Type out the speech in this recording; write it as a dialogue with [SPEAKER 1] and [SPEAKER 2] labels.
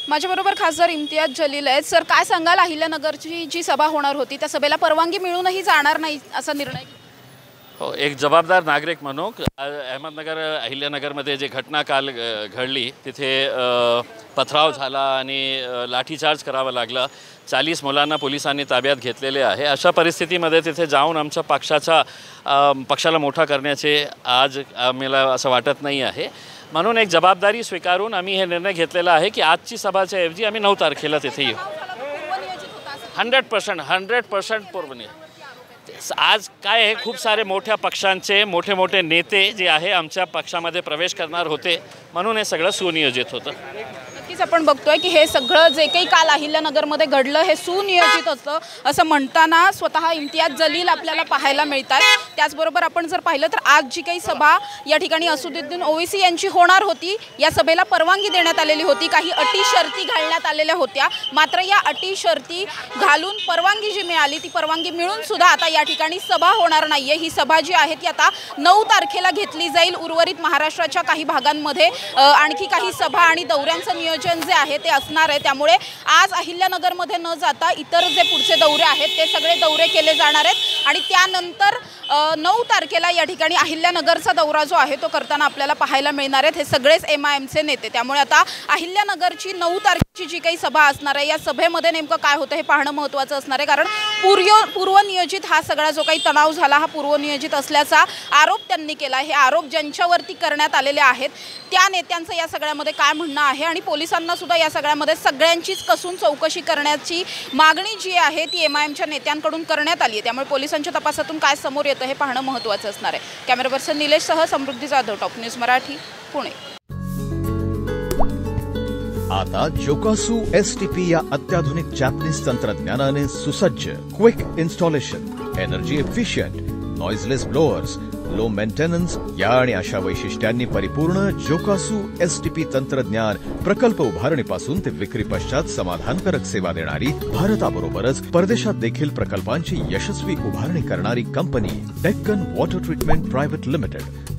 [SPEAKER 1] माझ्याबरोबर खासदार इम्तियाज जलील आहेत। सर, काय सांगाल, अहिल्यानगरची जी सभा होणार होती त्या सभेला परवानगी मिळूनही जाणार नाही असा निर्णय?
[SPEAKER 2] हो, एक जबाबदार नागरिक म्हणून अहमदनगर अहिल्यानगरमध्ये जे घटना काल घडली तिथे पथराव झाला आणि लाठीचार्ज करावा लागला। 40 मुलांना पोलिसांनी ताब्यात घेतलेले आहे। अशा परिस्थितीमध्ये तिथे जाऊन आमच्या पक्षाला मोठा करण्याचे आज आम्हाला असं वाटत नाही आहे। म्हणून एक जबाबदारी स्वीकारून आम्ही हे निर्णय घेतलेला आहे की आजची सभाच्या ऐवजी आम्ही 9 तारखेला तिथे येऊ। 100% पूर्वनियोजित। आज काय आहे, खूप सारे मोठ्या पक्षांचे मोठे नेते जे आहे आमच्या पक्षामध्ये प्रवेश करणार होते, म्हणून हे सगळं सुनियोजित होतं।
[SPEAKER 1] नक्कीच आपण बघतोय की हे सगळं जे काही काल अहिल्यानगरमध्ये घडलं हे सुनियोजित असतं असं म्हणताना स्वतः इम्तियाज जलील आपल्याला पाहायला मिळतात। त्याचबरोबर आपण जर पाहिलं तर आज जी काही सभा या ठिकाणी असदुद्दीन ओवैसी यांची होणार होती, या सभेला परवानगी देण्यात आलेली होती। काही अटी शर्ती घालण्यात आलेल्या होत्या, मात्र या अटी शर्ती घालून परवानगी जी मिळाली ती परवानगी मिळून सुद्धा आता या ठिकाणी सभा होणार नाहीये। ही सभा जी आहे ती आता 9 तारखेला घेतली जाईल। उर्वरित महाराष्ट्राच्या काही भागांमध्ये आणखी काही सभा आणि दौऱ्यांचं नियोजन जे आहे ते असणार आहे। त्यामुळे आज अहिल्यानगरमध्ये न जाता इतर जे पुढचे दौरे आहेत ते सगळे दौरे केले जाणार आहेत आणि त्यानंतर 9 तारखेला या ठिकाणी अहिल्यानगरचा दौरा जो आहे तो करताना आपल्याला पाहायला मिळणार आहेत हे सगळेच MIMचे नेते। त्यामुळे आता अहिल्यानगरची 9 तारखेची जी काही सभा असणार आहे या सभेमध्ये नेमकं काय होतं हे पाहणं महत्त्वाचं असणार आहे, कारण पूर्वनियोजित हा सगळा जो काही तणाव झाला हा पूर्वनियोजित असल्याचा आरोप त्यांनी केला। हे आरोप ज्यांच्यावरती करण्यात आलेले आहेत त्या नेत्यांचं या सगळ्यामध्ये काय म्हणणं आहे आणि पोलिसांना सुद्धा या सगळ्यामध्ये सगळ्यांचीच कसून चौकशी करण्याची मागणी जी आहे ती MIMच्या नेत्यांकडून करण्यात आली आहे। त्यामुळे पोलिसांच्या तपासातून काय समोर येतं हे पाहणं महत्त्वाचं असणार आहे। कॅमेरा पर्सन निलेशसह समृद्धी जाधव, टॉप न्यूज मराठी, पुणे।
[SPEAKER 3] आता जोकासू STP या अत्याधुनिक जॅपनीज तंत्रज्ञानाने सुसज्ज, quick installation, energy efficient, noiseless blowers, low maintenance या आणि अशा वैशिष्ट्यांनी परिपूर्ण जोकासू STP तंत्रज्ञान प्रकल्प उभारणीपासून ते विक्री पश्चात समाधानकारक सेवा देणारी, भारताबरोबरच परदेशात देखील प्रकल्पांची यशस्वी उभारणी करणारी company Deccan water treatment private limited.